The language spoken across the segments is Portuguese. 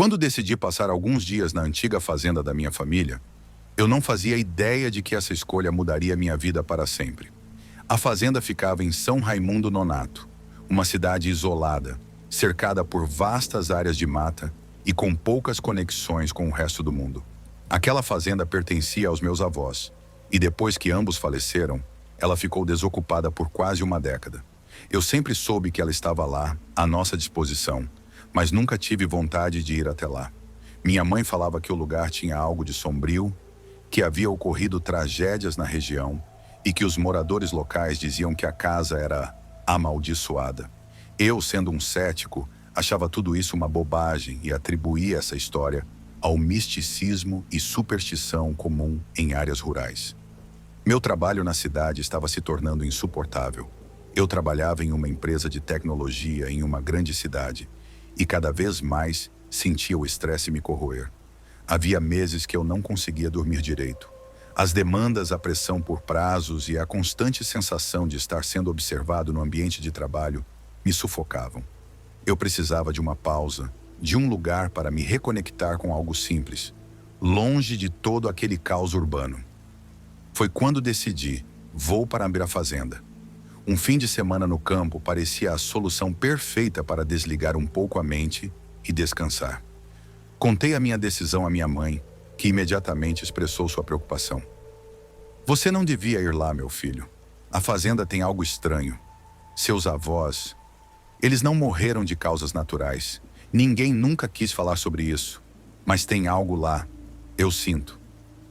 Quando decidi passar alguns dias na antiga fazenda da minha família, eu não fazia ideia de que essa escolha mudaria minha vida para sempre. A fazenda ficava em São Raimundo Nonato, uma cidade isolada, cercada por vastas áreas de mata e com poucas conexões com o resto do mundo. Aquela fazenda pertencia aos meus avós, e depois que ambos faleceram, ela ficou desocupada por quase uma década. Eu sempre soube que ela estava lá, à nossa disposição, mas nunca tive vontade de ir até lá. Minha mãe falava que o lugar tinha algo de sombrio, que havia ocorrido tragédias na região e que os moradores locais diziam que a casa era amaldiçoada. Eu, sendo um cético, achava tudo isso uma bobagem e atribuía essa história ao misticismo e superstição comum em áreas rurais. Meu trabalho na cidade estava se tornando insuportável. Eu trabalhava em uma empresa de tecnologia em uma grande cidade e cada vez mais sentia o estresse me corroer. Havia meses que eu não conseguia dormir direito. As demandas, a pressão por prazos e a constante sensação de estar sendo observado no ambiente de trabalho me sufocavam. Eu precisava de uma pausa, de um lugar para me reconectar com algo simples, longe de todo aquele caos urbano. Foi quando decidi, vou para a fazenda. Um fim de semana no campo parecia a solução perfeita para desligar um pouco a mente e descansar. Contei a minha decisão à minha mãe, que imediatamente expressou sua preocupação. Você não devia ir lá, meu filho. A fazenda tem algo estranho. Seus avós, eles não morreram de causas naturais. Ninguém nunca quis falar sobre isso. Mas tem algo lá. Eu sinto.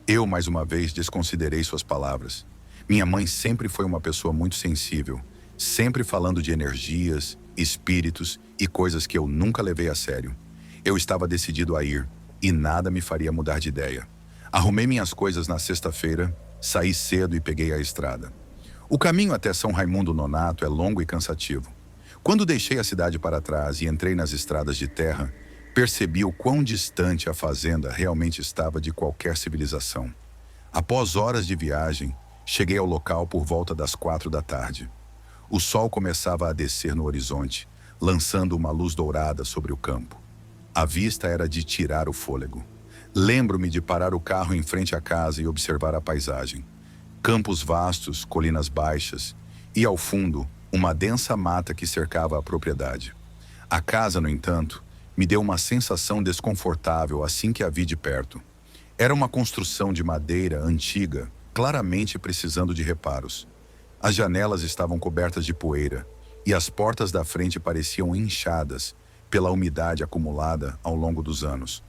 Eu, mais uma vez, desconsiderei suas palavras. Minha mãe sempre foi uma pessoa muito sensível, sempre falando de energias, espíritos e coisas que eu nunca levei a sério. Eu estava decidido a ir, e nada me faria mudar de ideia. Arrumei minhas coisas na sexta-feira, saí cedo e peguei a estrada. O caminho até São Raimundo Nonato é longo e cansativo. Quando deixei a cidade para trás e entrei nas estradas de terra, percebi o quão distante a fazenda realmente estava de qualquer civilização. Após horas de viagem, cheguei ao local por volta das 4 da tarde. O sol começava a descer no horizonte, lançando uma luz dourada sobre o campo. A vista era de tirar o fôlego. Lembro-me de parar o carro em frente à casa e observar a paisagem. Campos vastos, colinas baixas e, ao fundo, uma densa mata que cercava a propriedade. A casa, no entanto, me deu uma sensação desconfortável assim que a vi de perto. Era uma construção de madeira antiga, claramente precisando de reparos. As janelas estavam cobertas de poeira e as portas da frente pareciam inchadas pela umidade acumulada ao longo dos anos.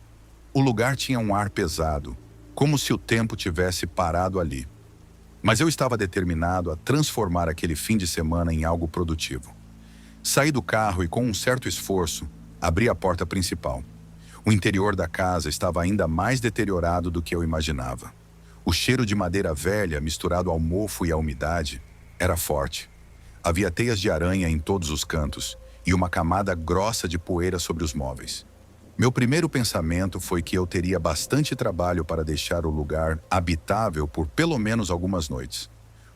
O lugar tinha um ar pesado, como se o tempo tivesse parado ali. Mas eu estava determinado a transformar aquele fim de semana em algo produtivo. Saí do carro e, com um certo esforço, abri a porta principal. O interior da casa estava ainda mais deteriorado do que eu imaginava. O cheiro de madeira velha, misturado ao mofo e à umidade, era forte. Havia teias de aranha em todos os cantos e uma camada grossa de poeira sobre os móveis. Meu primeiro pensamento foi que eu teria bastante trabalho para deixar o lugar habitável por pelo menos algumas noites.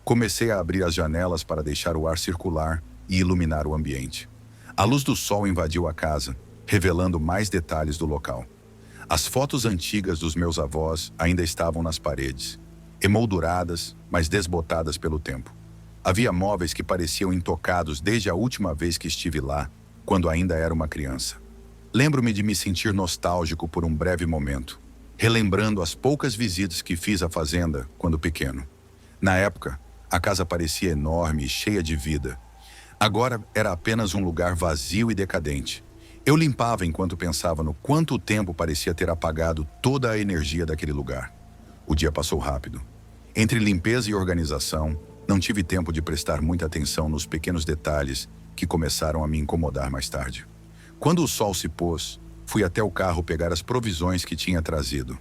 Comecei a abrir as janelas para deixar o ar circular e iluminar o ambiente. A luz do sol invadiu a casa, revelando mais detalhes do local. As fotos antigas dos meus avós ainda estavam nas paredes, emolduradas, mas desbotadas pelo tempo. Havia móveis que pareciam intocados desde a última vez que estive lá, quando ainda era uma criança. Lembro-me de me sentir nostálgico por um breve momento, relembrando as poucas visitas que fiz à fazenda quando pequeno. Na época, a casa parecia enorme e cheia de vida. Agora era apenas um lugar vazio e decadente. Eu limpava enquanto pensava no quanto o tempo parecia ter apagado toda a energia daquele lugar. O dia passou rápido. Entre limpeza e organização, não tive tempo de prestar muita atenção nos pequenos detalhes que começaram a me incomodar mais tarde. Quando o sol se pôs, fui até o carro pegar as provisões que tinha trazido.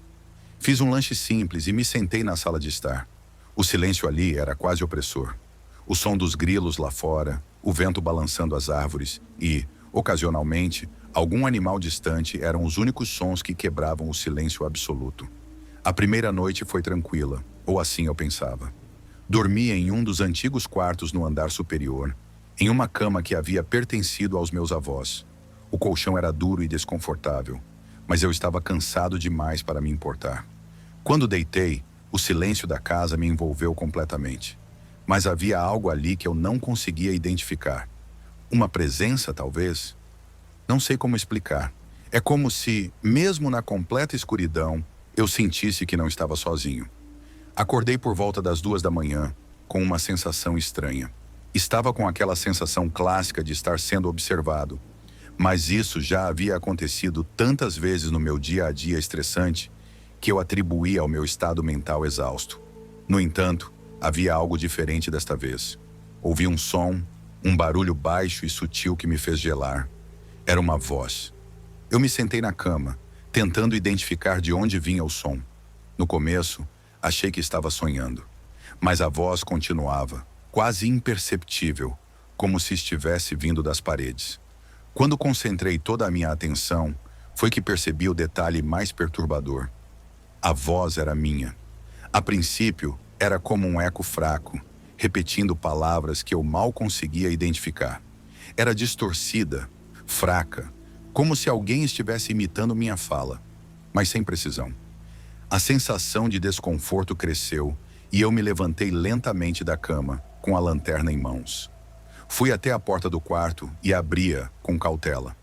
Fiz um lanche simples e me sentei na sala de estar. O silêncio ali era quase opressor. O som dos grilos lá fora, o vento balançando as árvores e, ocasionalmente, algum animal distante eram os únicos sons que quebravam o silêncio absoluto. A primeira noite foi tranquila, ou assim eu pensava. Dormi em um dos antigos quartos no andar superior, em uma cama que havia pertencido aos meus avós. O colchão era duro e desconfortável, mas eu estava cansado demais para me importar. Quando deitei, o silêncio da casa me envolveu completamente. Mas havia algo ali que eu não conseguia identificar. Uma presença, talvez? Não sei como explicar. É como se, mesmo na completa escuridão, eu sentisse que não estava sozinho. Acordei por volta das 2 da manhã, com uma sensação estranha. Estava com aquela sensação clássica de estar sendo observado, mas isso já havia acontecido tantas vezes no meu dia a dia estressante que eu atribuía ao meu estado mental exausto. No entanto, havia algo diferente desta vez. Ouvi um som, um barulho baixo e sutil que me fez gelar. Era uma voz. Eu me sentei na cama, tentando identificar de onde vinha o som. No começo, achei que estava sonhando, mas a voz continuava, quase imperceptível, como se estivesse vindo das paredes. Quando concentrei toda a minha atenção, foi que percebi o detalhe mais perturbador. A voz era minha. A princípio, era como um eco fraco, repetindo palavras que eu mal conseguia identificar. Era distorcida, fraca, como se alguém estivesse imitando minha fala, mas sem precisão. A sensação de desconforto cresceu e eu me levantei lentamente da cama, com a lanterna em mãos. Fui até a porta do quarto e abri-a com cautela.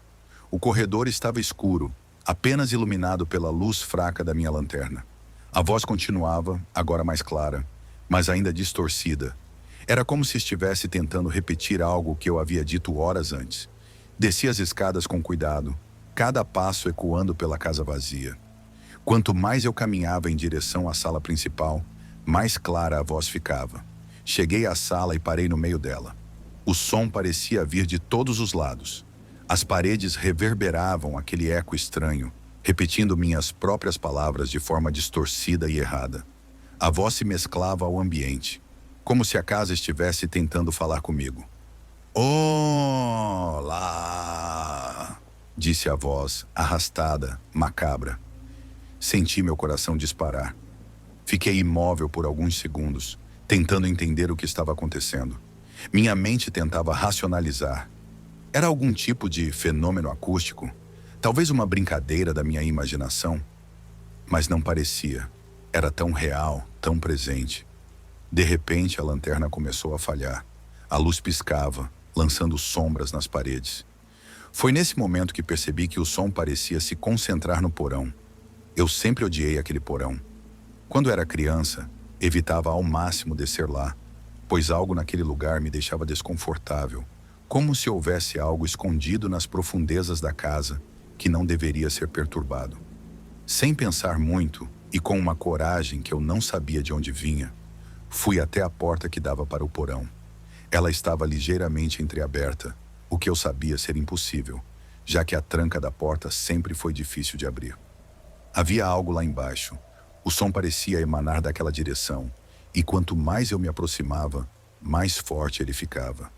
O corredor estava escuro, apenas iluminado pela luz fraca da minha lanterna. A voz continuava, agora mais clara, mas ainda distorcida. Era como se estivesse tentando repetir algo que eu havia dito horas antes. Desci as escadas com cuidado, cada passo ecoando pela casa vazia. Quanto mais eu caminhava em direção à sala principal, mais clara a voz ficava. Cheguei à sala e parei no meio dela. O som parecia vir de todos os lados. As paredes reverberavam aquele eco estranho, repetindo minhas próprias palavras de forma distorcida e errada. A voz se mesclava ao ambiente, como se a casa estivesse tentando falar comigo. "Olá!", disse a voz, arrastada, macabra. Senti meu coração disparar. Fiquei imóvel por alguns segundos, tentando entender o que estava acontecendo. Minha mente tentava racionalizar. Era algum tipo de fenômeno acústico? Talvez uma brincadeira da minha imaginação? Mas não parecia. Era tão real, tão presente. De repente, a lanterna começou a falhar. A luz piscava, lançando sombras nas paredes. Foi nesse momento que percebi que o som parecia se concentrar no porão. Eu sempre odiei aquele porão. Quando era criança, evitava ao máximo descer lá, pois algo naquele lugar me deixava desconfortável, como se houvesse algo escondido nas profundezas da casa que não deveria ser perturbado. Sem pensar muito e com uma coragem que eu não sabia de onde vinha, fui até a porta que dava para o porão. Ela estava ligeiramente entreaberta, o que eu sabia ser impossível, já que a tranca da porta sempre foi difícil de abrir. Havia algo lá embaixo. O som parecia emanar daquela direção, e quanto mais eu me aproximava, mais forte ele ficava.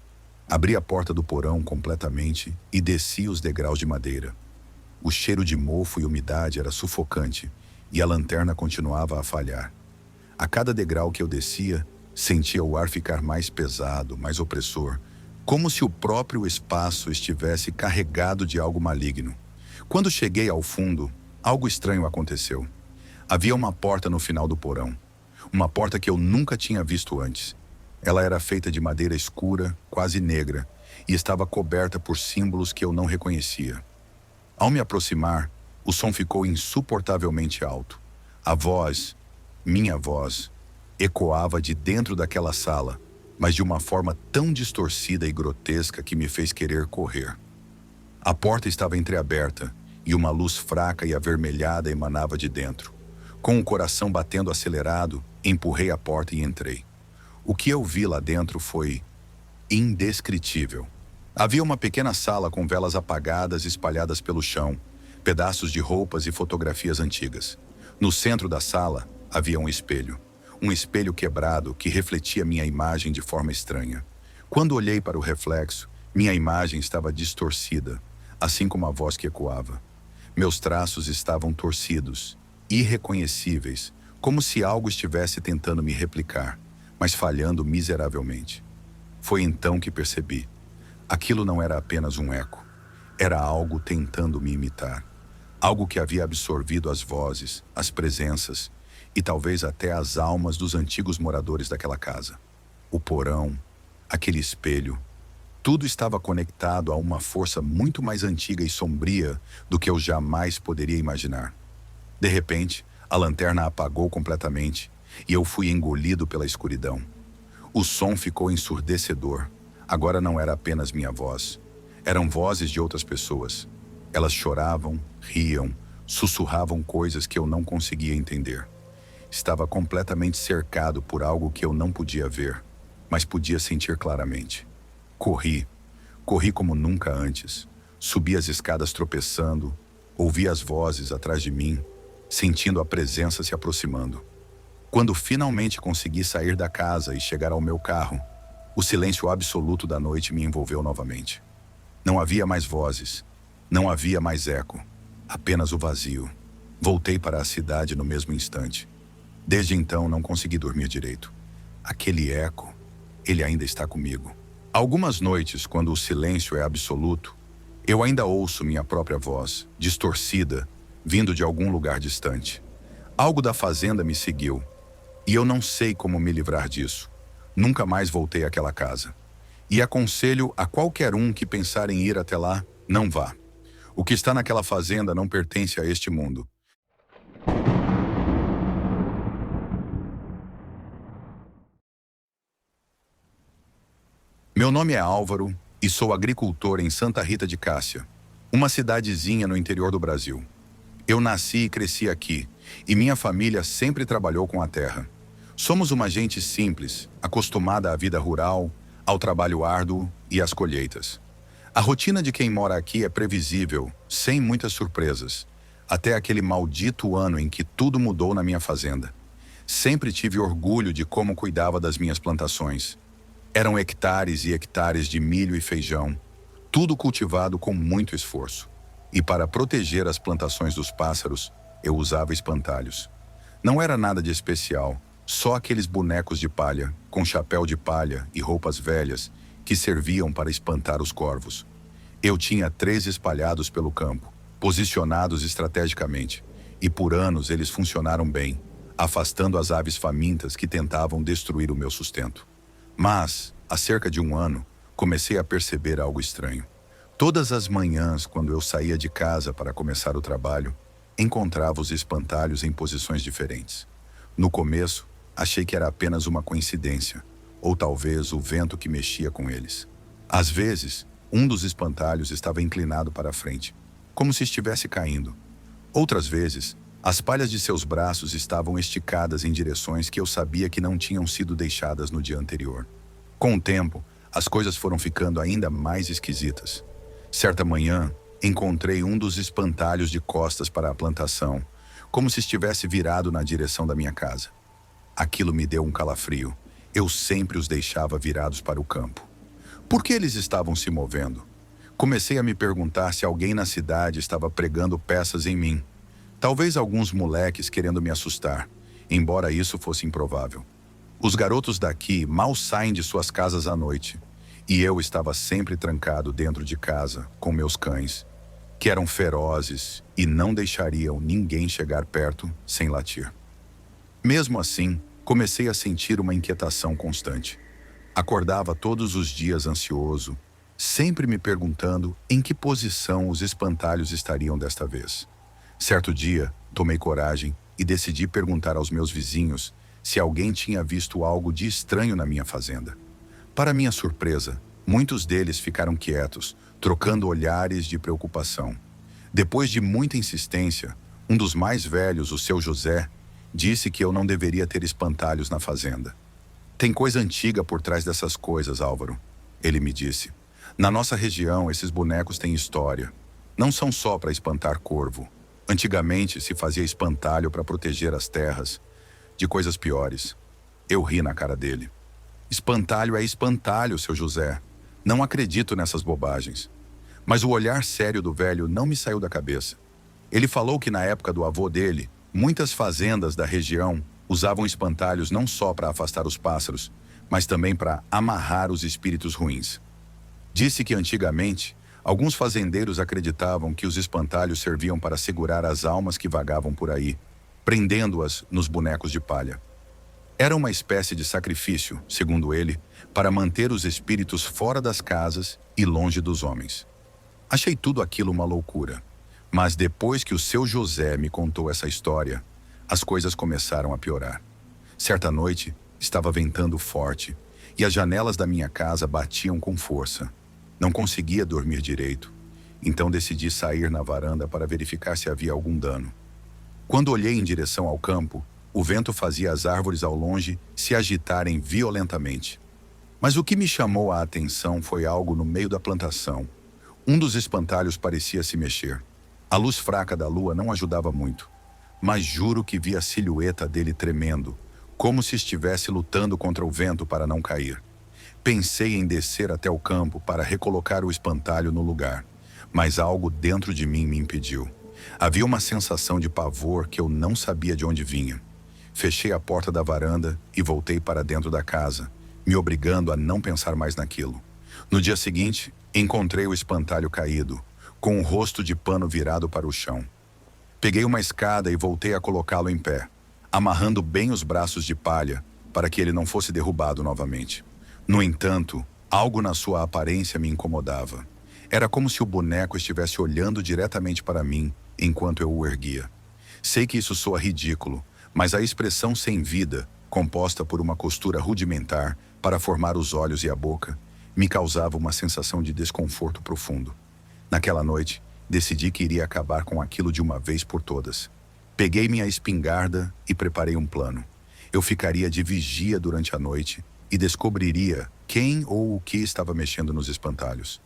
Abri a porta do porão completamente e desci os degraus de madeira. O cheiro de mofo e umidade era sufocante, e a lanterna continuava a falhar. A cada degrau que eu descia, sentia o ar ficar mais pesado, mais opressor, como se o próprio espaço estivesse carregado de algo maligno. Quando cheguei ao fundo, algo estranho aconteceu. Havia uma porta no final do porão. Uma porta que eu nunca tinha visto antes. Ela era feita de madeira escura, quase negra, e estava coberta por símbolos que eu não reconhecia. Ao me aproximar, o som ficou insuportavelmente alto. A voz, minha voz, ecoava de dentro daquela sala, mas de uma forma tão distorcida e grotesca que me fez querer correr. A porta estava entreaberta e uma luz fraca e avermelhada emanava de dentro. Com o coração batendo acelerado, empurrei a porta e entrei. O que eu vi lá dentro foi indescritível. Havia uma pequena sala com velas apagadas espalhadas pelo chão, pedaços de roupas e fotografias antigas. No centro da sala havia um espelho quebrado que refletia minha imagem de forma estranha. Quando olhei para o reflexo, minha imagem estava distorcida, assim como a voz que ecoava. Meus traços estavam torcidos, irreconhecíveis, como se algo estivesse tentando me replicar, mas falhando miseravelmente. Foi então que percebi. Aquilo não era apenas um eco. Era algo tentando me imitar. Algo que havia absorvido as vozes, as presenças e talvez até as almas dos antigos moradores daquela casa. O porão, aquele espelho, tudo estava conectado a uma força muito mais antiga e sombria do que eu jamais poderia imaginar. De repente, a lanterna apagou completamente e eu fui engolido pela escuridão. O som ficou ensurdecedor. Agora não era apenas minha voz. Eram vozes de outras pessoas. Elas choravam, riam, sussurravam coisas que eu não conseguia entender. Estava completamente cercado por algo que eu não podia ver, mas podia sentir claramente. Corri. Corri como nunca antes. Subi as escadas tropeçando, ouvi as vozes atrás de mim, sentindo a presença se aproximando. Quando finalmente consegui sair da casa e chegar ao meu carro, o silêncio absoluto da noite me envolveu novamente. Não havia mais vozes, não havia mais eco, apenas o vazio. Voltei para a cidade no mesmo instante. Desde então não consegui dormir direito. Aquele eco, ele ainda está comigo. Algumas noites, quando o silêncio é absoluto, eu ainda ouço minha própria voz, distorcida, vindo de algum lugar distante. Algo da fazenda me seguiu, e eu não sei como me livrar disso. Nunca mais voltei àquela casa. E aconselho a qualquer um que pensar em ir até lá, não vá. O que está naquela fazenda não pertence a este mundo. Meu nome é Álvaro e sou agricultor em Santa Rita de Cássia, uma cidadezinha no interior do Brasil. Eu nasci e cresci aqui, e minha família sempre trabalhou com a terra. Somos uma gente simples, acostumada à vida rural, ao trabalho árduo e às colheitas. A rotina de quem mora aqui é previsível, sem muitas surpresas, até aquele maldito ano em que tudo mudou na minha fazenda. Sempre tive orgulho de como cuidava das minhas plantações. Eram hectares e hectares de milho e feijão, tudo cultivado com muito esforço. E para proteger as plantações dos pássaros, eu usava espantalhos. Não era nada de especial, só aqueles bonecos de palha, com chapéu de palha e roupas velhas, que serviam para espantar os corvos. Eu tinha 3 espalhados pelo campo, posicionados estrategicamente, e por anos eles funcionaram bem, afastando as aves famintas que tentavam destruir o meu sustento. Mas, há cerca de 1 ano, comecei a perceber algo estranho. Todas as manhãs, quando eu saía de casa para começar o trabalho, encontrava os espantalhos em posições diferentes. No começo, achei que era apenas uma coincidência, ou talvez o vento que mexia com eles. Às vezes, um dos espantalhos estava inclinado para a frente, como se estivesse caindo. Outras vezes, as palhas de seus braços estavam esticadas em direções que eu sabia que não tinham sido deixadas no dia anterior. Com o tempo, as coisas foram ficando ainda mais esquisitas. Certa manhã, encontrei um dos espantalhos de costas para a plantação, como se estivesse virado na direção da minha casa. Aquilo me deu um calafrio. Eu sempre os deixava virados para o campo. Por que eles estavam se movendo? Comecei a me perguntar se alguém na cidade estava pregando peças em mim. Talvez alguns moleques querendo me assustar, embora isso fosse improvável. Os garotos daqui mal saem de suas casas à noite, e eu estava sempre trancado dentro de casa com meus cães, que eram ferozes e não deixariam ninguém chegar perto sem latir. Mesmo assim, comecei a sentir uma inquietação constante. Acordava todos os dias ansioso, sempre me perguntando em que posição os espantalhos estariam desta vez. Certo dia, tomei coragem e decidi perguntar aos meus vizinhos se alguém tinha visto algo de estranho na minha fazenda. Para minha surpresa, muitos deles ficaram quietos, trocando olhares de preocupação. Depois de muita insistência, um dos mais velhos, o seu José, disse que eu não deveria ter espantalhos na fazenda. Tem coisa antiga por trás dessas coisas, Álvaro, ele me disse. Na nossa região, esses bonecos têm história. Não são só para espantar corvo. Antigamente se fazia espantalho para proteger as terras de coisas piores. Eu ri na cara dele. Espantalho é espantalho, seu José. Não acredito nessas bobagens. Mas o olhar sério do velho não me saiu da cabeça. Ele falou que na época do avô dele, muitas fazendas da região usavam espantalhos não só para afastar os pássaros, mas também para amarrar os espíritos ruins. Disse que antigamente, Alguns fazendeiros acreditavam que os espantalhos serviam para segurar as almas que vagavam por aí, prendendo-as nos bonecos de palha. Era uma espécie de sacrifício, segundo ele, para manter os espíritos fora das casas e longe dos homens. Achei tudo aquilo uma loucura, mas depois que o seu José me contou essa história, as coisas começaram a piorar. Certa noite, estava ventando forte e as janelas da minha casa batiam com força. Não conseguia dormir direito, então decidi sair na varanda para verificar se havia algum dano. Quando olhei em direção ao campo, o vento fazia as árvores ao longe se agitarem violentamente. Mas o que me chamou a atenção foi algo no meio da plantação. Um dos espantalhos parecia se mexer. A luz fraca da lua não ajudava muito, mas juro que vi a silhueta dele tremendo, como se estivesse lutando contra o vento para não cair. Pensei em descer até o campo para recolocar o espantalho no lugar, mas algo dentro de mim me impediu. Havia uma sensação de pavor que eu não sabia de onde vinha. Fechei a porta da varanda e voltei para dentro da casa, me obrigando a não pensar mais naquilo. No dia seguinte, encontrei o espantalho caído, com o rosto de pano virado para o chão. Peguei uma escada e voltei a colocá-lo em pé, amarrando bem os braços de palha para que ele não fosse derrubado novamente. No entanto, algo na sua aparência me incomodava. Era como se o boneco estivesse olhando diretamente para mim enquanto eu o erguia. Sei que isso soa ridículo, mas a expressão sem vida, composta por uma costura rudimentar para formar os olhos e a boca, me causava uma sensação de desconforto profundo. Naquela noite, decidi que iria acabar com aquilo de uma vez por todas. Peguei minha espingarda e preparei um plano. Eu ficaria de vigia durante a noite e descobriria quem ou o que estava mexendo nos espantalhos.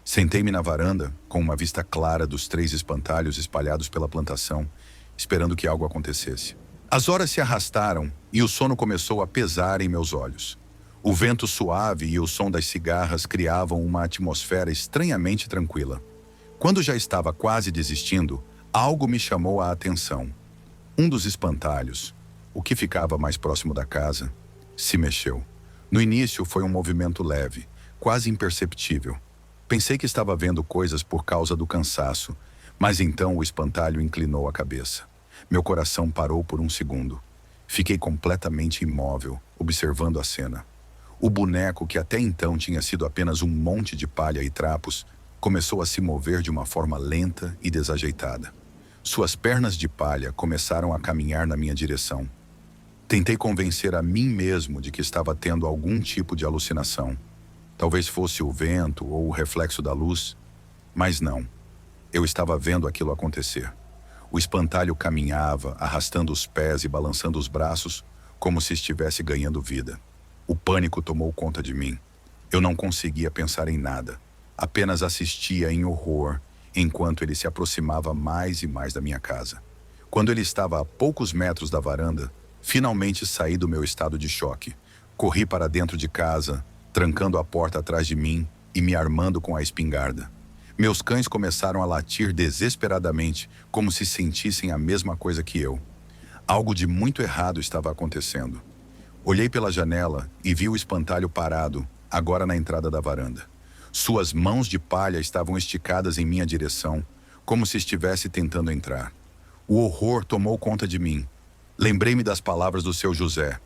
Sentei-me na varanda, com uma vista clara dos 3 espantalhos espalhados pela plantação, esperando que algo acontecesse. As horas se arrastaram e o sono começou a pesar em meus olhos. O vento suave e o som das cigarras criavam uma atmosfera estranhamente tranquila. Quando já estava quase desistindo, algo me chamou a atenção. Um dos espantalhos, o que ficava mais próximo da casa, se mexeu. No início foi um movimento leve, quase imperceptível. Pensei que estava vendo coisas por causa do cansaço, mas então o espantalho inclinou a cabeça. Meu coração parou por um segundo. Fiquei completamente imóvel, observando a cena. O boneco, que até então tinha sido apenas um monte de palha e trapos, começou a se mover de uma forma lenta e desajeitada. Suas pernas de palha começaram a caminhar na minha direção. Tentei convencer a mim mesmo de que estava tendo algum tipo de alucinação. Talvez fosse o vento ou o reflexo da luz, mas não. Eu estava vendo aquilo acontecer. O espantalho caminhava, arrastando os pés e balançando os braços, como se estivesse ganhando vida. O pânico tomou conta de mim. Eu não conseguia pensar em nada. Apenas assistia em horror, enquanto ele se aproximava mais e mais da minha casa. Quando ele estava a poucos metros da varanda, finalmente saí do meu estado de choque. Corri para dentro de casa, trancando a porta atrás de mim e me armando com a espingarda. Meus cães começaram a latir desesperadamente, como se sentissem a mesma coisa que eu. Algo de muito errado estava acontecendo. Olhei pela janela e vi o espantalho parado, agora na entrada da varanda. Suas mãos de palha estavam esticadas em minha direção, como se estivesse tentando entrar. O horror tomou conta de mim. Lembrei-me das palavras do seu José.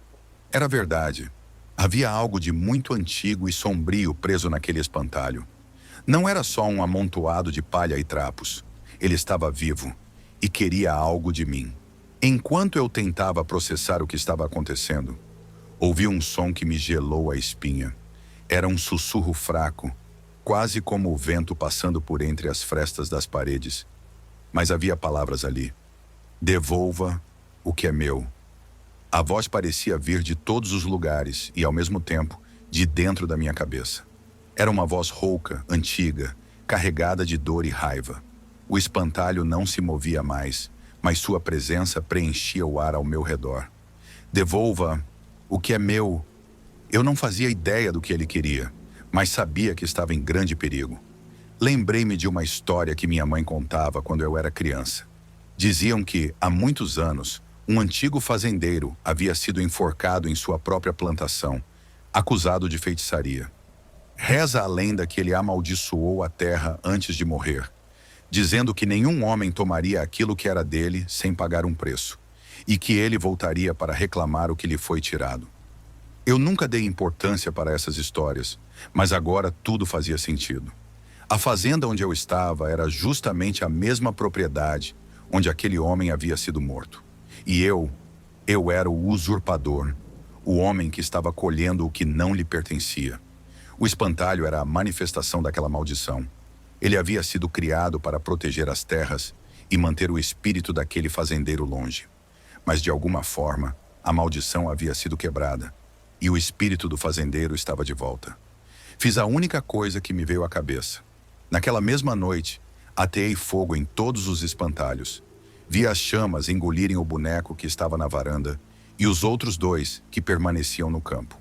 Era verdade. Havia algo de muito antigo e sombrio preso naquele espantalho. Não era só um amontoado de palha e trapos. Ele estava vivo e queria algo de mim. Enquanto eu tentava processar o que estava acontecendo, ouvi um som que me gelou a espinha. Era um sussurro fraco, quase como o vento passando por entre as frestas das paredes. Mas havia palavras ali. Devolva o que é meu. A voz parecia vir de todos os lugares e, ao mesmo tempo, de dentro da minha cabeça. Era uma voz rouca, antiga, carregada de dor e raiva. O espantalho não se movia mais, mas sua presença preenchia o ar ao meu redor. Devolva o que é meu. Eu não fazia ideia do que ele queria, mas sabia que estava em grande perigo. Lembrei-me de uma história que minha mãe contava quando eu era criança. Diziam que, há muitos anos, um antigo fazendeiro havia sido enforcado em sua própria plantação, acusado de feitiçaria. Reza a lenda que ele amaldiçoou a terra antes de morrer, dizendo que nenhum homem tomaria aquilo que era dele sem pagar um preço, e que ele voltaria para reclamar o que lhe foi tirado. Eu nunca dei importância para essas histórias, mas agora tudo fazia sentido. A fazenda onde eu estava era justamente a mesma propriedade onde aquele homem havia sido morto. E eu era o usurpador, o homem que estava colhendo o que não lhe pertencia. O espantalho era a manifestação daquela maldição. Ele havia sido criado para proteger as terras e manter o espírito daquele fazendeiro longe. Mas de alguma forma, a maldição havia sido quebrada e o espírito do fazendeiro estava de volta. Fiz a única coisa que me veio à cabeça. Naquela mesma noite, ateei fogo em todos os espantalhos. Vi as chamas engolirem o boneco que estava na varanda e os outros dois que permaneciam no campo.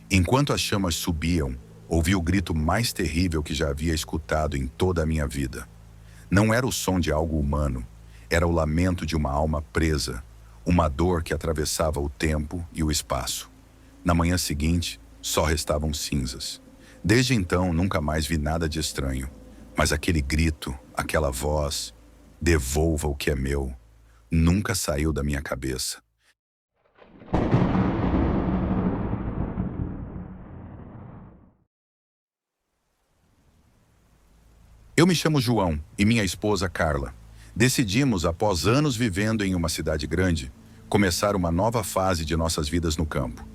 Enquanto as chamas subiam, ouvi o grito mais terrível que já havia escutado em toda a minha vida. Não era o som de algo humano, era o lamento de uma alma presa, uma dor que atravessava o tempo e o espaço. Na manhã seguinte, só restavam cinzas. Desde então, nunca mais vi nada de estranho. Mas aquele grito, aquela voz, devolva o que é meu, nunca saiu da minha cabeça. Eu me chamo João e minha esposa Carla. Decidimos, após anos vivendo em uma cidade grande, começar uma nova fase de nossas vidas no campo.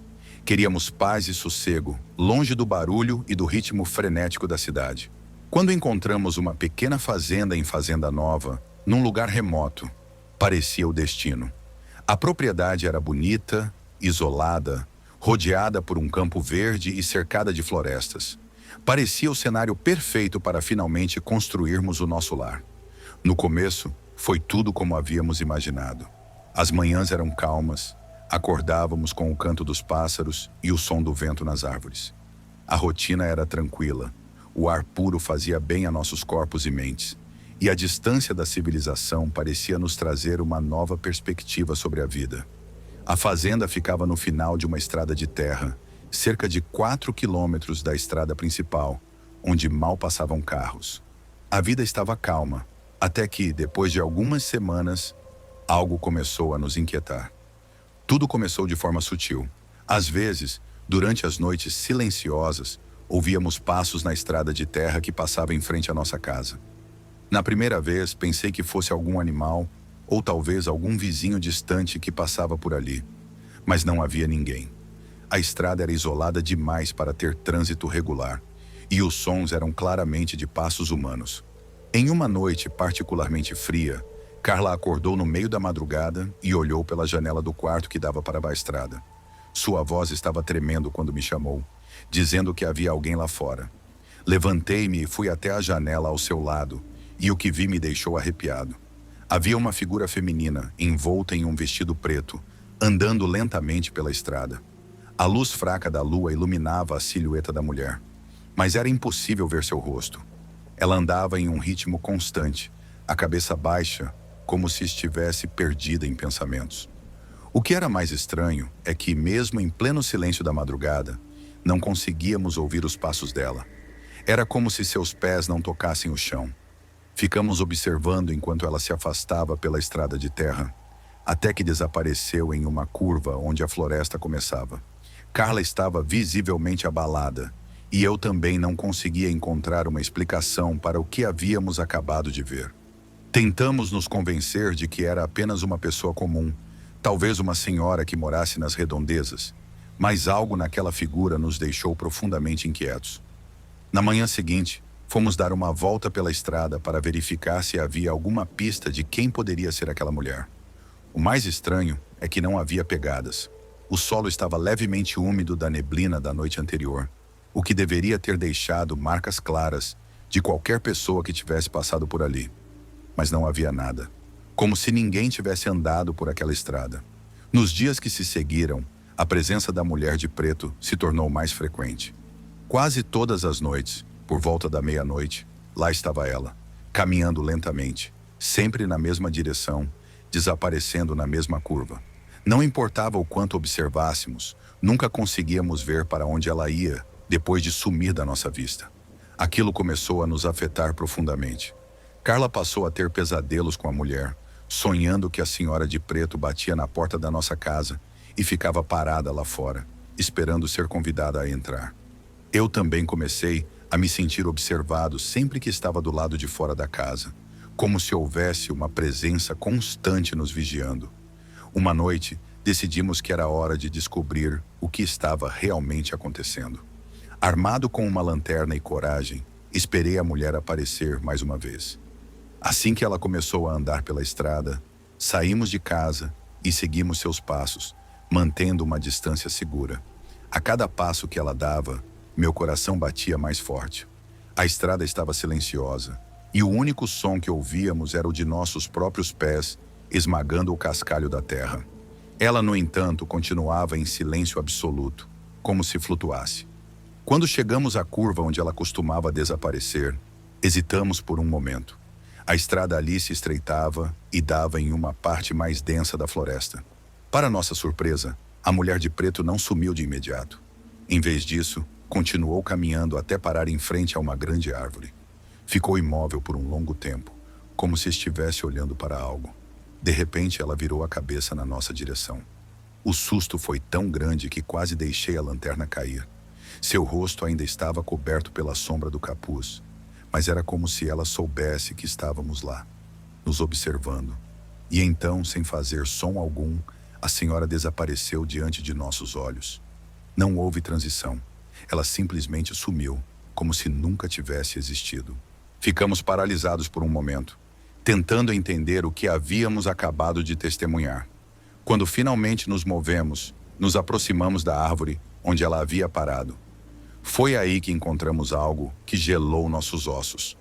Queríamos paz e sossego, longe do barulho e do ritmo frenético da cidade. Quando encontramos uma pequena fazenda em Fazenda Nova, num lugar remoto, parecia o destino. A propriedade era bonita, isolada, rodeada por um campo verde e cercada de florestas. Parecia o cenário perfeito para finalmente construirmos o nosso lar. No começo, foi tudo como havíamos imaginado. As manhãs eram calmas, acordávamos com o canto dos pássaros e o som do vento nas árvores. A rotina era tranquila, o ar puro fazia bem a nossos corpos e mentes, e a distância da civilização parecia nos trazer uma nova perspectiva sobre a vida. A fazenda ficava no final de uma estrada de terra, cerca de 4 quilômetros da estrada principal, onde mal passavam carros. A vida estava calma, até que, depois de algumas semanas, algo começou a nos inquietar. Tudo começou de forma sutil. Às vezes, durante as noites silenciosas, ouvíamos passos na estrada de terra que passava em frente à nossa casa. Na primeira vez, pensei que fosse algum animal ou talvez algum vizinho distante que passava por ali. Mas não havia ninguém. A estrada era isolada demais para ter trânsito regular, e os sons eram claramente de passos humanos. Em uma noite particularmente fria, Carla acordou no meio da madrugada e olhou pela janela do quarto que dava para a estrada. Sua voz estava tremendo quando me chamou, dizendo que havia alguém lá fora. Levantei-me e fui até a janela ao seu lado, e o que vi me deixou arrepiado. Havia uma figura feminina, envolta em um vestido preto, andando lentamente pela estrada. A luz fraca da lua iluminava a silhueta da mulher, mas era impossível ver seu rosto. Ela andava em um ritmo constante, a cabeça baixa, como se estivesse perdida em pensamentos. O que era mais estranho é que, mesmo em pleno silêncio da madrugada, não conseguíamos ouvir os passos dela. Era como se seus pés não tocassem o chão. Ficamos observando enquanto ela se afastava pela estrada de terra, até que desapareceu em uma curva onde a floresta começava. Carla estava visivelmente abalada, e eu também não conseguia encontrar uma explicação para o que havíamos acabado de ver. Tentamos nos convencer de que era apenas uma pessoa comum, talvez uma senhora que morasse nas redondezas, mas algo naquela figura nos deixou profundamente inquietos. Na manhã seguinte, fomos dar uma volta pela estrada para verificar se havia alguma pista de quem poderia ser aquela mulher. O mais estranho é que não havia pegadas. O solo estava levemente úmido da neblina da noite anterior, o que deveria ter deixado marcas claras de qualquer pessoa que tivesse passado por ali. Mas não havia nada, como se ninguém tivesse andado por aquela estrada. Nos dias que se seguiram, a presença da mulher de preto se tornou mais frequente. Quase todas as noites, por volta da meia-noite, lá estava ela, caminhando lentamente, sempre na mesma direção, desaparecendo na mesma curva. Não importava o quanto observássemos, nunca conseguíamos ver para onde ela ia depois de sumir da nossa vista. Aquilo começou a nos afetar profundamente. Carla passou a ter pesadelos com a mulher, sonhando que a senhora de preto batia na porta da nossa casa e ficava parada lá fora, esperando ser convidada a entrar. Eu também comecei a me sentir observado sempre que estava do lado de fora da casa, como se houvesse uma presença constante nos vigiando. Uma noite, decidimos que era hora de descobrir o que estava realmente acontecendo. Armado com uma lanterna e coragem, esperei a mulher aparecer mais uma vez. Assim que ela começou a andar pela estrada, saímos de casa e seguimos seus passos, mantendo uma distância segura. A cada passo que ela dava, meu coração batia mais forte. A estrada estava silenciosa, e o único som que ouvíamos era o de nossos próprios pés esmagando o cascalho da terra. Ela, no entanto, continuava em silêncio absoluto, como se flutuasse. Quando chegamos à curva onde ela costumava desaparecer, hesitamos por um momento. A estrada ali se estreitava e dava em uma parte mais densa da floresta. Para nossa surpresa, a mulher de preto não sumiu de imediato. Em vez disso, continuou caminhando até parar em frente a uma grande árvore. Ficou imóvel por um longo tempo, como se estivesse olhando para algo. De repente, ela virou a cabeça na nossa direção. O susto foi tão grande que quase deixei a lanterna cair. Seu rosto ainda estava coberto pela sombra do capuz, mas era como se ela soubesse que estávamos lá, nos observando. E então, sem fazer som algum, a senhora desapareceu diante de nossos olhos. Não houve transição. Ela simplesmente sumiu, como se nunca tivesse existido. Ficamos paralisados por um momento, tentando entender o que havíamos acabado de testemunhar. Quando finalmente nos movemos, nos aproximamos da árvore onde ela havia parado. Foi aí que encontramos algo que gelou nossos ossos.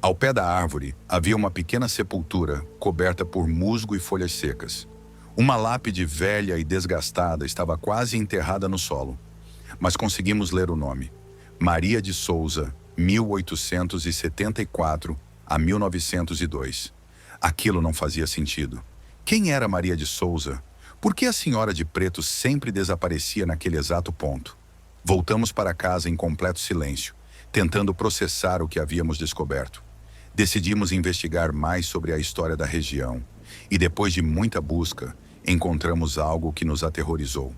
Ao pé da árvore havia uma pequena sepultura coberta por musgo e folhas secas. Uma lápide velha e desgastada estava quase enterrada no solo, mas conseguimos ler o nome: Maria de Souza, 1874 a 1902. Aquilo não fazia sentido. Quem era Maria de Souza? Por que a senhora de preto sempre desaparecia naquele exato ponto? Voltamos para casa em completo silêncio, tentando processar o que havíamos descoberto. Decidimos investigar mais sobre a história da região, e depois de muita busca, encontramos algo que nos aterrorizou.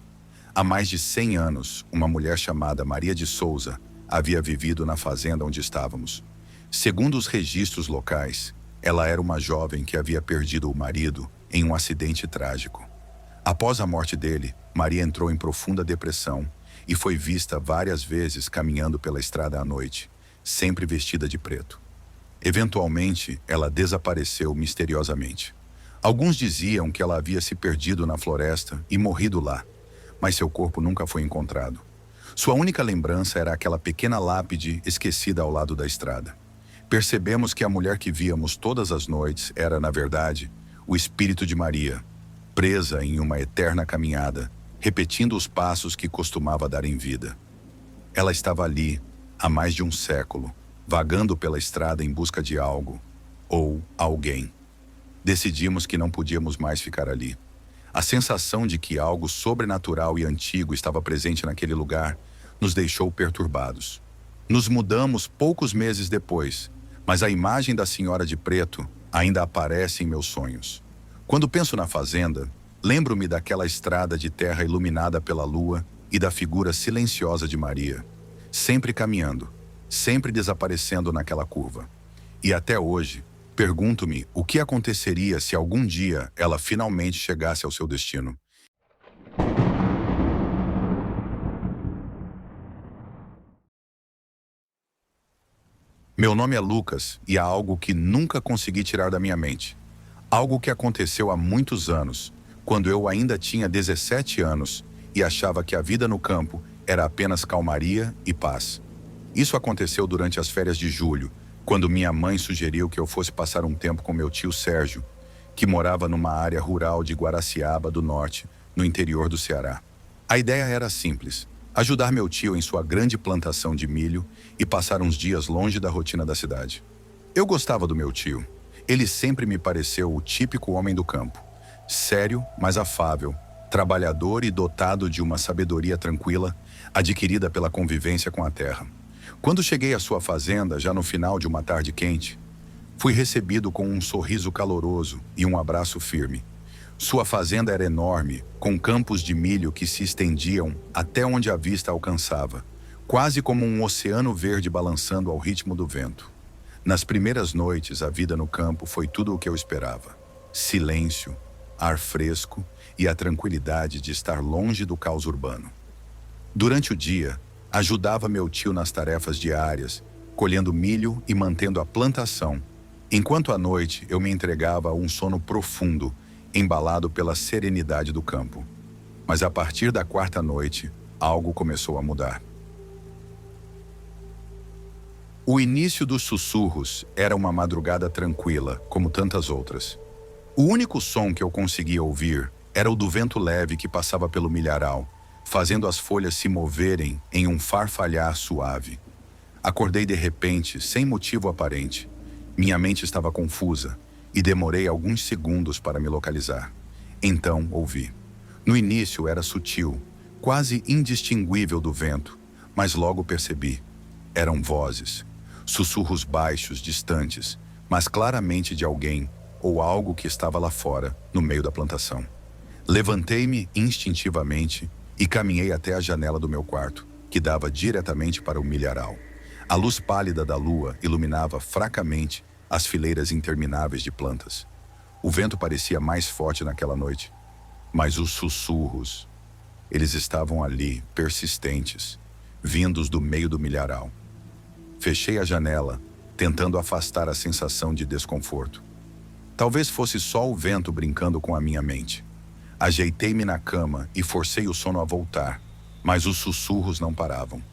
Há mais de 100 anos, uma mulher chamada Maria de Souza havia vivido na fazenda onde estávamos. Segundo os registros locais, ela era uma jovem que havia perdido o marido em um acidente trágico. Após a morte dele, Maria entrou em profunda depressão e foi vista várias vezes caminhando pela estrada à noite, sempre vestida de preto. Eventualmente, ela desapareceu misteriosamente. Alguns diziam que ela havia se perdido na floresta e morrido lá, mas seu corpo nunca foi encontrado. Sua única lembrança era aquela pequena lápide esquecida ao lado da estrada. Percebemos que a mulher que víamos todas as noites era, na verdade, o espírito de Maria, presa em uma eterna caminhada, repetindo os passos que costumava dar em vida. Ela estava ali, há mais de um século, vagando pela estrada em busca de algo, ou alguém. Decidimos que não podíamos mais ficar ali. A sensação de que algo sobrenatural e antigo estava presente naquele lugar nos deixou perturbados. Nos mudamos poucos meses depois, mas a imagem da senhora de preto ainda aparece em meus sonhos. Quando penso na fazenda, lembro-me daquela estrada de terra iluminada pela lua e da figura silenciosa de Maria, sempre caminhando, sempre desaparecendo naquela curva. E até hoje, pergunto-me o que aconteceria se algum dia ela finalmente chegasse ao seu destino. Meu nome é Lucas e há algo que nunca consegui tirar da minha mente. Algo que aconteceu há muitos anos, quando eu ainda tinha 17 anos e achava que a vida no campo era apenas calmaria e paz. Isso aconteceu durante as férias de julho, quando minha mãe sugeriu que eu fosse passar um tempo com meu tio Sérgio, que morava numa área rural de Guaraciaba do Norte, no interior do Ceará. A ideia era simples: ajudar meu tio em sua grande plantação de milho e passar uns dias longe da rotina da cidade. Eu gostava do meu tio. Ele sempre me pareceu o típico homem do campo. Sério, mas afável, trabalhador e dotado de uma sabedoria tranquila, adquirida pela convivência com a terra. Quando cheguei à sua fazenda, já no final de uma tarde quente, fui recebido com um sorriso caloroso e um abraço firme. Sua fazenda era enorme, com campos de milho que se estendiam até onde a vista alcançava, quase como um oceano verde balançando ao ritmo do vento. Nas primeiras noites, a vida no campo foi tudo o que eu esperava. Silêncio, ar fresco e a tranquilidade de estar longe do caos urbano. Durante o dia, ajudava meu tio nas tarefas diárias, colhendo milho e mantendo a plantação, enquanto à noite eu me entregava a um sono profundo, embalado pela serenidade do campo. Mas a partir da quarta noite, algo começou a mudar. O início dos sussurros era uma madrugada tranquila, como tantas outras. O único som que eu conseguia ouvir era o do vento leve que passava pelo milharal, fazendo as folhas se moverem em um farfalhar suave. Acordei de repente, sem motivo aparente. Minha mente estava confusa e demorei alguns segundos para me localizar. Então ouvi. No início era sutil, quase indistinguível do vento, mas logo percebi. Eram vozes, sussurros baixos, distantes, mas claramente de alguém ou algo que estava lá fora, no meio da plantação. Levantei-me instintivamente e caminhei até a janela do meu quarto, que dava diretamente para o milharal. A luz pálida da lua iluminava fracamente as fileiras intermináveis de plantas. O vento parecia mais forte naquela noite, mas os sussurros, eles estavam ali, persistentes, vindos do meio do milharal. Fechei a janela, tentando afastar a sensação de desconforto. Talvez fosse só o vento brincando com a minha mente. Ajeitei-me na cama e forcei o sono a voltar, mas os sussurros não paravam.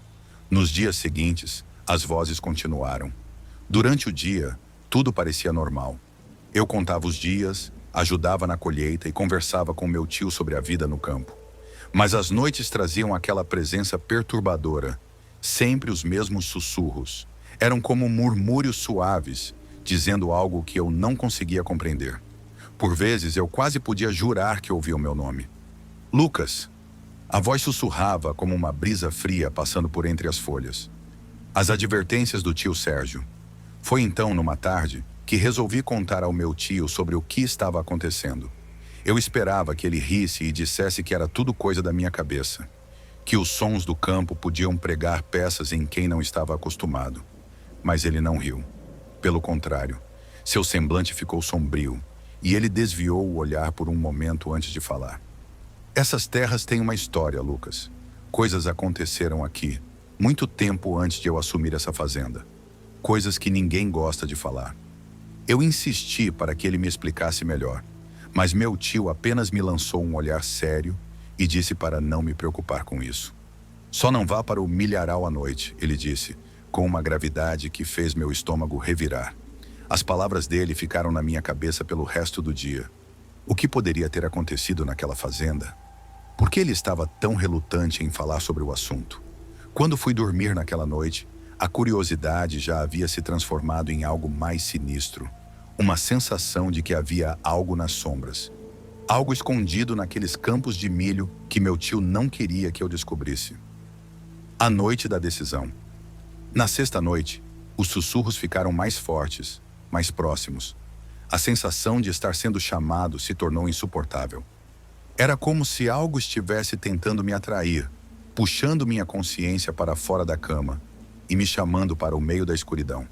Nos dias seguintes, as vozes continuaram. Durante o dia, tudo parecia normal. Eu contava os dias, ajudava na colheita e conversava com meu tio sobre a vida no campo. Mas as noites traziam aquela presença perturbadora, sempre os mesmos sussurros. Eram como murmúrios suaves, dizendo algo que eu não conseguia compreender. Por vezes, eu quase podia jurar que ouvia o meu nome. Lucas! A voz sussurrava como uma brisa fria passando por entre as folhas. As advertências do tio Sérgio. Foi então, numa tarde, que resolvi contar ao meu tio sobre o que estava acontecendo. Eu esperava que ele risse e dissesse que era tudo coisa da minha cabeça, que os sons do campo podiam pregar peças em quem não estava acostumado. Mas ele não riu. Pelo contrário, seu semblante ficou sombrio, e ele desviou o olhar por um momento antes de falar. Essas terras têm uma história, Lucas. Coisas aconteceram aqui, muito tempo antes de eu assumir essa fazenda. Coisas que ninguém gosta de falar. Eu insisti para que ele me explicasse melhor, mas meu tio apenas me lançou um olhar sério e disse para não me preocupar com isso. Só não vá para o milharal à noite, ele disse, com uma gravidade que fez meu estômago revirar. As palavras dele ficaram na minha cabeça pelo resto do dia. O que poderia ter acontecido naquela fazenda? Por que ele estava tão relutante em falar sobre o assunto? Quando fui dormir naquela noite, a curiosidade já havia se transformado em algo mais sinistro. Uma sensação de que havia algo nas sombras. Algo escondido naqueles campos de milho que meu tio não queria que eu descobrisse. A noite da decisão. Na sexta noite, os sussurros ficaram mais fortes, mais próximos. A sensação de estar sendo chamado se tornou insuportável. Era como se algo estivesse tentando me atrair, puxando minha consciência para fora da cama e me chamando para o meio da escuridão.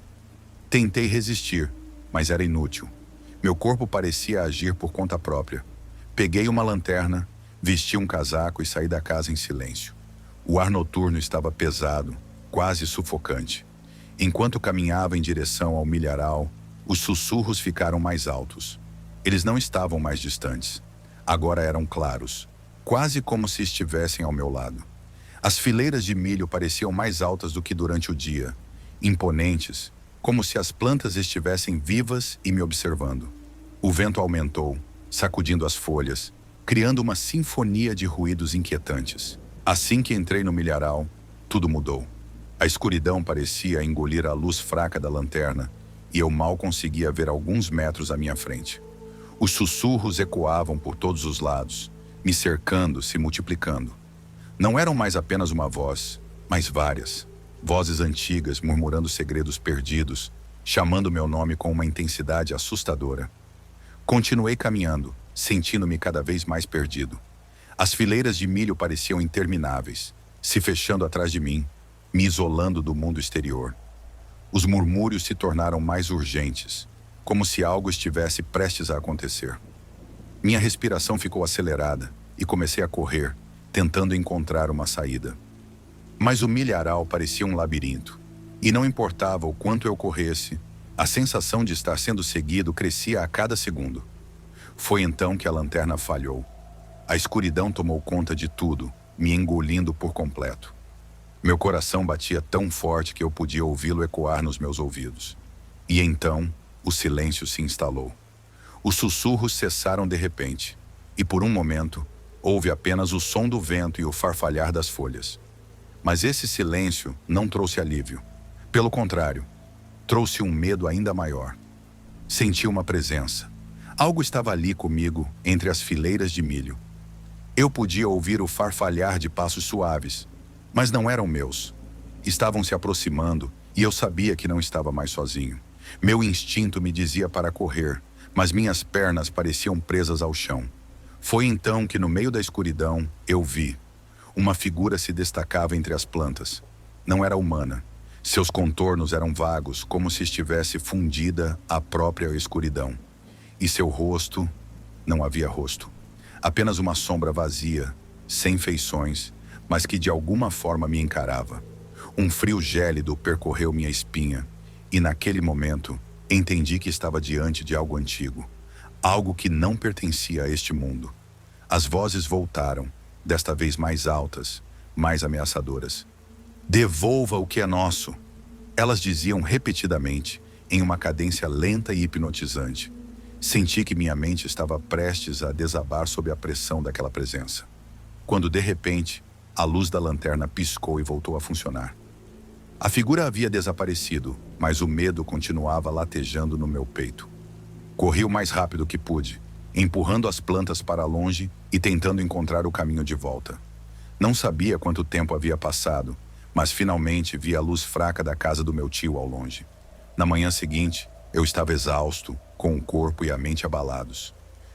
Tentei resistir, mas era inútil. Meu corpo parecia agir por conta própria. Peguei uma lanterna, vesti um casaco e saí da casa em silêncio. O ar noturno estava pesado, quase sufocante. Enquanto caminhava em direção ao milharal, os sussurros ficaram mais altos. Eles não estavam mais distantes. Agora eram claros, quase como se estivessem ao meu lado. As fileiras de milho pareciam mais altas do que durante o dia, imponentes, como se as plantas estivessem vivas e me observando. O vento aumentou, sacudindo as folhas, criando uma sinfonia de ruídos inquietantes. Assim que entrei no milharal, tudo mudou. A escuridão parecia engolir a luz fraca da lanterna, e eu mal conseguia ver alguns metros à minha frente. Os sussurros ecoavam por todos os lados, me cercando, se multiplicando. Não eram mais apenas uma voz, mas várias. Vozes antigas murmurando segredos perdidos, chamando meu nome com uma intensidade assustadora. Continuei caminhando, sentindo-me cada vez mais perdido. As fileiras de milho pareciam intermináveis, se fechando atrás de mim, me isolando do mundo exterior. Os murmúrios se tornaram mais urgentes, como se algo estivesse prestes a acontecer. Minha respiração ficou acelerada e comecei a correr, tentando encontrar uma saída. Mas o milharal parecia um labirinto, e não importava o quanto eu corresse, a sensação de estar sendo seguido crescia a cada segundo. Foi então que a lanterna falhou. A escuridão tomou conta de tudo, me engolindo por completo. Meu coração batia tão forte que eu podia ouvi-lo ecoar nos meus ouvidos. E então, o silêncio se instalou. Os sussurros cessaram de repente, e por um momento, houve apenas o som do vento e o farfalhar das folhas. Mas esse silêncio não trouxe alívio. Pelo contrário, trouxe um medo ainda maior. Senti uma presença. Algo estava ali comigo, entre as fileiras de milho. Eu podia ouvir o farfalhar de passos suaves, mas não eram meus. Estavam se aproximando e eu sabia que não estava mais sozinho. Meu instinto me dizia para correr, mas minhas pernas pareciam presas ao chão. Foi então que, no meio da escuridão, eu vi. Uma figura se destacava entre as plantas. Não era humana. Seus contornos eram vagos, como se estivesse fundida à própria escuridão. E seu rosto, não havia rosto. Apenas uma sombra vazia, sem feições, mas que de alguma forma me encarava. Um frio gélido percorreu minha espinha, e naquele momento entendi que estava diante de algo antigo, algo que não pertencia a este mundo. As vozes voltaram, desta vez mais altas, mais ameaçadoras. Devolva o que é nosso! Elas diziam repetidamente, em uma cadência lenta e hipnotizante. Senti que minha mente estava prestes a desabar sob a pressão daquela presença. Quando, de repente, a luz da lanterna piscou e voltou a funcionar. A figura havia desaparecido, mas o medo continuava latejando no meu peito. Corri o mais rápido que pude, empurrando as plantas para longe e tentando encontrar o caminho de volta. Não sabia quanto tempo havia passado, mas finalmente vi a luz fraca da casa do meu tio ao longe. Na manhã seguinte, eu estava exausto, com o corpo e a mente abalados.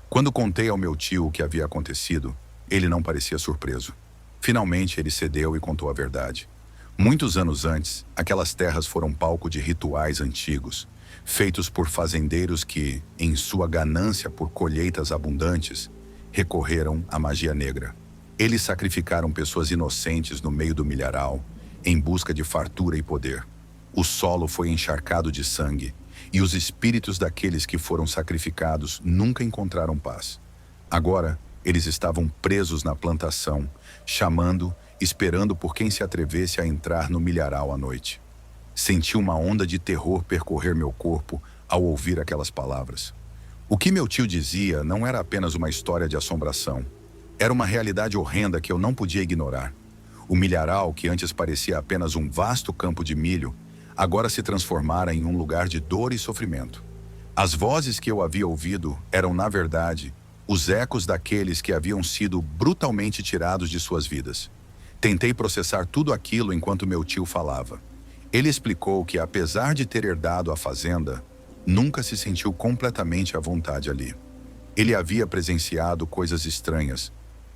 Quando contei ao meu tio o que havia acontecido, ele não parecia surpreso. Finalmente ele cedeu e contou a verdade. Muitos anos antes, aquelas terras foram palco de rituais antigos, feitos por fazendeiros que, em sua ganância por colheitas abundantes, recorreram à magia negra. Eles sacrificaram pessoas inocentes no meio do milharal, em busca de fartura e poder. O solo foi encharcado de sangue, e os espíritos daqueles que foram sacrificados nunca encontraram paz. Agora, eles estavam presos na plantação, chamando, esperando por quem se atrevesse a entrar no milharal à noite. Senti uma onda de terror percorrer meu corpo ao ouvir aquelas palavras. O que meu tio dizia não era apenas uma história de assombração. Era uma realidade horrenda que eu não podia ignorar. O milharal, que antes parecia apenas um vasto campo de milho, agora se transformara em um lugar de dor e sofrimento. As vozes que eu havia ouvido eram, na verdade, os ecos daqueles que haviam sido brutalmente tirados de suas vidas. Tentei processar tudo aquilo enquanto meu tio falava. Ele explicou que, apesar de ter herdado a fazenda, nunca se sentiu completamente à vontade ali. Ele havia presenciado coisas estranhas,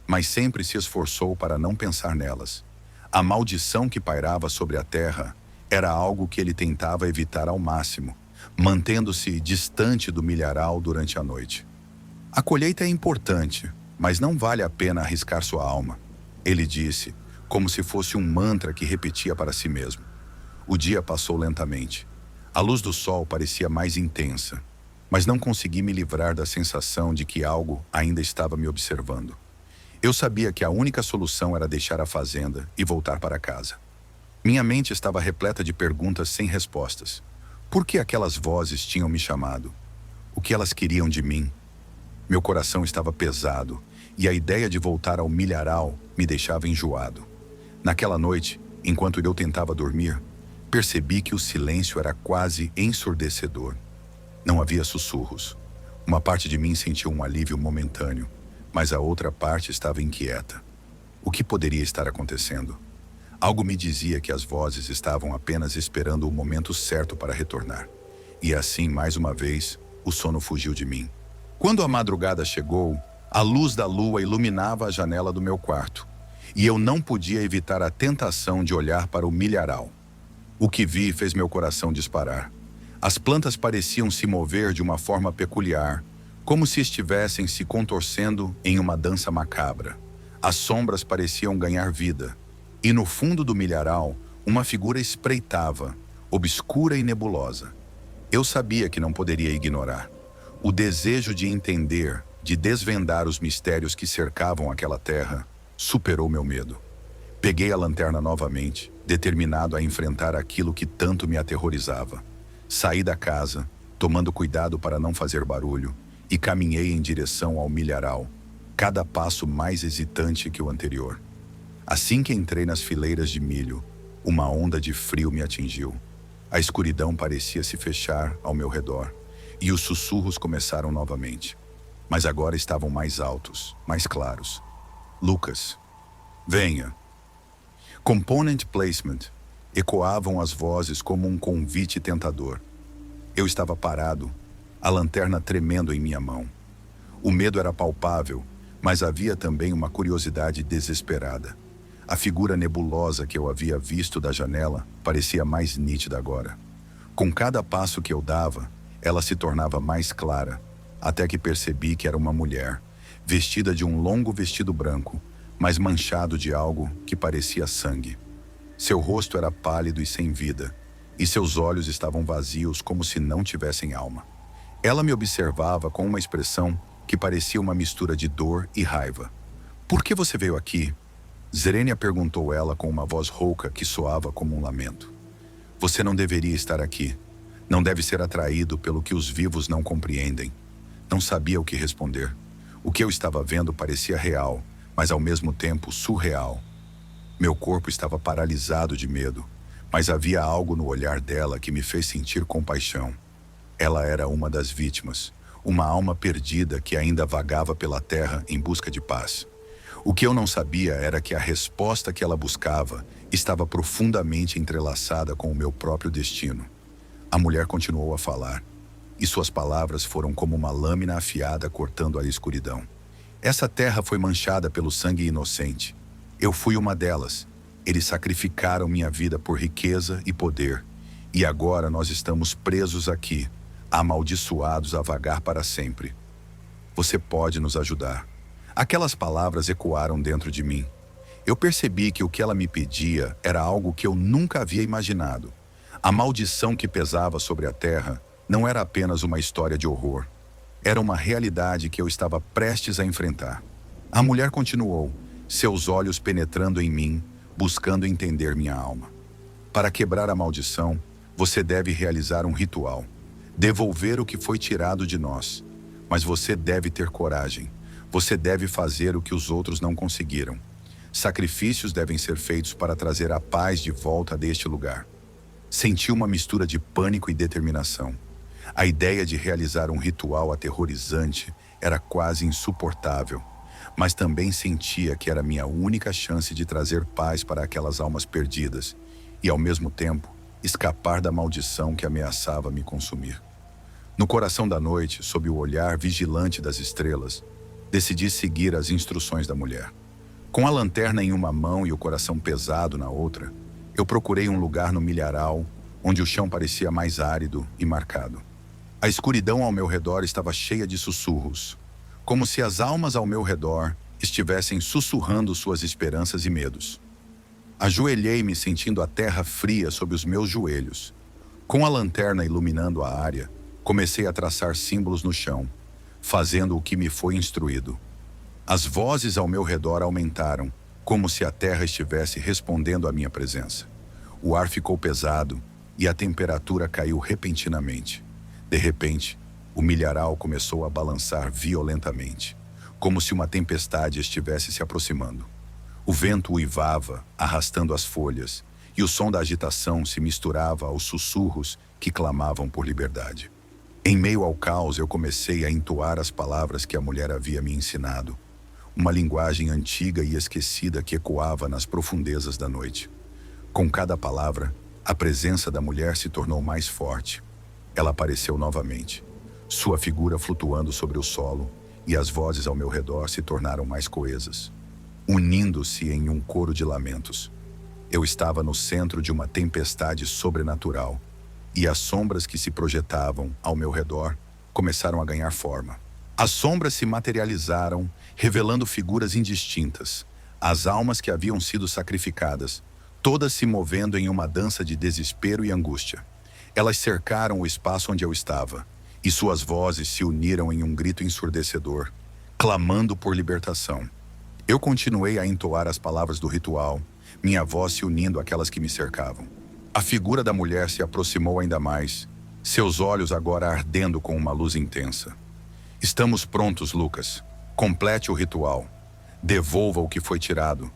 mas sempre se esforçou para não pensar nelas. A maldição que pairava sobre a terra era algo que ele tentava evitar ao máximo, mantendo-se distante do milharal durante a noite. A colheita é importante, mas não vale a pena arriscar sua alma, ele disse, como se fosse um mantra que repetia para si mesmo. O dia passou lentamente. A luz do sol parecia mais intensa, mas não consegui me livrar da sensação de que algo ainda estava me observando. Eu sabia que a única solução era deixar a fazenda e voltar para casa. Minha mente estava repleta de perguntas sem respostas. Por que aquelas vozes tinham me chamado? O que elas queriam de mim? Meu coração estava pesado e a ideia de voltar ao milharal me deixava enjoado. Naquela noite, enquanto eu tentava dormir, percebi que o silêncio era quase ensurdecedor. Não havia sussurros. Uma parte de mim sentiu um alívio momentâneo, mas a outra parte estava inquieta. O que poderia estar acontecendo? Algo me dizia que as vozes estavam apenas esperando o momento certo para retornar. E assim, mais uma vez, o sono fugiu de mim. Quando a madrugada chegou, a luz da lua iluminava a janela do meu quarto, e eu não podia evitar a tentação de olhar para o milharal. O que vi fez meu coração disparar. As plantas pareciam se mover de uma forma peculiar, como se estivessem se contorcendo em uma dança macabra. As sombras pareciam ganhar vida, e no fundo do milharal, uma figura espreitava, obscura e nebulosa. Eu sabia que não poderia ignorar. O desejo de entender, de desvendar os mistérios que cercavam aquela terra, superou meu medo. Peguei a lanterna novamente, determinado a enfrentar aquilo que tanto me aterrorizava. Saí da casa, tomando cuidado para não fazer barulho, e caminhei em direção ao milharal, cada passo mais hesitante que o anterior. Assim que entrei nas fileiras de milho, uma onda de frio me atingiu. A escuridão parecia se fechar ao meu redor, e os sussurros começaram novamente. Mas agora estavam mais altos, mais claros. Lucas, venha. Component placement. Ecoavam as vozes como um convite tentador. Eu estava parado, a lanterna tremendo em minha mão. O medo era palpável, mas havia também uma curiosidade desesperada. A figura nebulosa que eu havia visto da janela parecia mais nítida agora. Com cada passo que eu dava, ela se tornava mais clara, até que percebi que era uma mulher, vestida de um longo vestido branco, mas manchado de algo que parecia sangue. Seu rosto era pálido e sem vida, e seus olhos estavam vazios como se não tivessem alma. Ela me observava com uma expressão que parecia uma mistura de dor e raiva. "Por que você veio aqui?" Zerênia perguntou ela com uma voz rouca que soava como um lamento. "Você não deveria estar aqui. Não deve ser atraído pelo que os vivos não compreendem." Não sabia o que responder. O que eu estava vendo parecia real, mas ao mesmo tempo surreal. Meu corpo estava paralisado de medo, mas havia algo no olhar dela que me fez sentir compaixão. Ela era uma das vítimas, uma alma perdida que ainda vagava pela terra em busca de paz. O que eu não sabia era que a resposta que ela buscava estava profundamente entrelaçada com o meu próprio destino. A mulher continuou a falar, e suas palavras foram como uma lâmina afiada cortando a escuridão. "Essa terra foi manchada pelo sangue inocente. Eu fui uma delas. Eles sacrificaram minha vida por riqueza e poder, e agora nós estamos presos aqui, amaldiçoados a vagar para sempre. Você pode nos ajudar." Aquelas palavras ecoaram dentro de mim. Eu percebi que o que ela me pedia era algo que eu nunca havia imaginado. A maldição que pesava sobre a terra não era apenas uma história de horror. Era uma realidade que eu estava prestes a enfrentar. A mulher continuou, seus olhos penetrando em mim, buscando entender minha alma. "Para quebrar a maldição, você deve realizar um ritual. Devolver o que foi tirado de nós. Mas você deve ter coragem. Você deve fazer o que os outros não conseguiram. Sacrifícios devem ser feitos para trazer a paz de volta deste lugar." Senti uma mistura de pânico e determinação. A ideia de realizar um ritual aterrorizante era quase insuportável, mas também sentia que era minha única chance de trazer paz para aquelas almas perdidas e, ao mesmo tempo, escapar da maldição que ameaçava me consumir. No coração da noite, sob o olhar vigilante das estrelas, decidi seguir as instruções da mulher. Com a lanterna em uma mão e o coração pesado na outra, eu procurei um lugar no milharal onde o chão parecia mais árido e marcado. A escuridão ao meu redor estava cheia de sussurros, como se as almas ao meu redor estivessem sussurrando suas esperanças e medos. Ajoelhei-me sentindo a terra fria sob os meus joelhos. Com a lanterna iluminando a área, comecei a traçar símbolos no chão, fazendo o que me foi instruído. As vozes ao meu redor aumentaram, como se a terra estivesse respondendo à minha presença. O ar ficou pesado e a temperatura caiu repentinamente. De repente, o milharal começou a balançar violentamente, como se uma tempestade estivesse se aproximando. O vento uivava, arrastando as folhas, e o som da agitação se misturava aos sussurros que clamavam por liberdade. Em meio ao caos, eu comecei a entoar as palavras que a mulher havia me ensinado. uma linguagem antiga e esquecida que ecoava nas profundezas da noite. Com cada palavra, a presença da mulher se tornou mais forte. Ela apareceu novamente, sua figura flutuando sobre o solo, e as vozes ao meu redor se tornaram mais coesas, unindo-se em um coro de lamentos. Eu estava no centro de uma tempestade sobrenatural, e as sombras que se projetavam ao meu redor começaram a ganhar forma. As sombras se materializaram, revelando figuras indistintas, as almas que haviam sido sacrificadas, todas se movendo em uma dança de desespero e angústia. Elas cercaram o espaço onde eu estava, e suas vozes se uniram em um grito ensurdecedor, clamando por libertação. Eu continuei a entoar as palavras do ritual, minha voz se unindo àquelas que me cercavam. A figura da mulher se aproximou ainda mais, seus olhos agora ardendo com uma luz intensa. Estamos prontos, Lucas. Complete o ritual. Devolva o que foi tirado.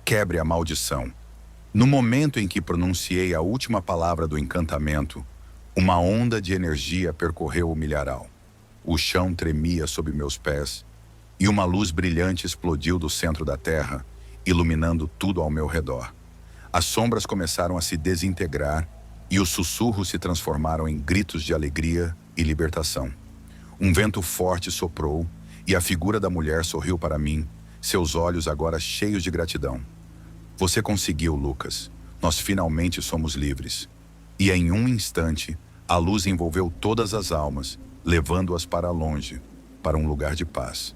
Quebre a maldição. No momento em que pronunciei a última palavra do encantamento, uma onda de energia percorreu o milharal. O chão tremia sob meus pés, e uma luz brilhante explodiu do centro da terra, iluminando tudo ao meu redor. As sombras começaram a se desintegrar, e os sussurros se transformaram em gritos de alegria e libertação. Um vento forte soprou, e a figura da mulher sorriu para mim, seus olhos agora cheios de gratidão. Você conseguiu, Lucas. Nós finalmente somos livres. E em um instante, a luz envolveu todas as almas, levando-as para longe, para um lugar de paz.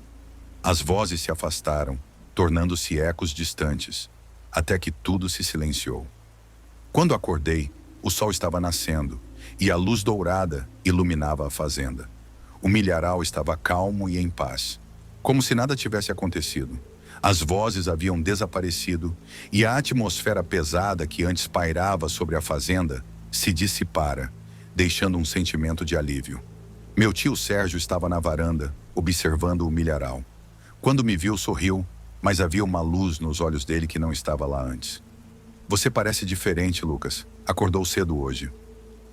As vozes se afastaram, tornando-se ecos distantes, até que tudo se silenciou. Quando acordei, o sol estava nascendo, e a luz dourada iluminava a fazenda. O milharal estava calmo e em paz, como se nada tivesse acontecido. As vozes haviam desaparecido, e a atmosfera pesada que antes pairava sobre a fazenda se dissipara, deixando um sentimento de alívio. Meu tio Sérgio estava na varanda, observando o milharal. Quando me viu, sorriu, mas havia uma luz nos olhos dele que não estava lá antes. Você parece diferente, Lucas. Acordou cedo hoje.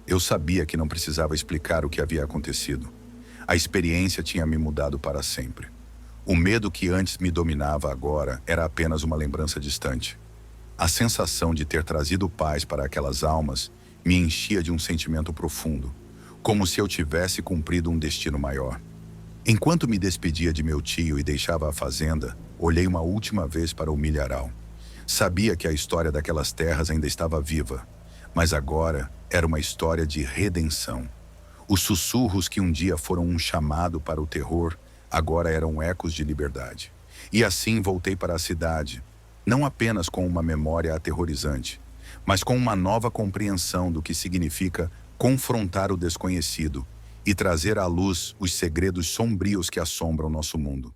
Eu sabia que não precisava explicar o que havia acontecido. A experiência tinha me mudado para sempre. O medo que antes me dominava agora era apenas uma lembrança distante. A sensação de ter trazido paz para aquelas almas me enchia de um sentimento profundo, como se eu tivesse cumprido um destino maior. Enquanto me despedia de meu tio e deixava a fazenda, olhei uma última vez para o milharal. Sabia que a história daquelas terras ainda estava viva, mas agora era uma história de redenção. Os sussurros que um dia foram um chamado para o terror, agora eram ecos de liberdade. E assim voltei para a cidade, não apenas com uma memória aterrorizante, mas com uma nova compreensão do que significa confrontar o desconhecido e trazer à luz os segredos sombrios que assombram nosso mundo.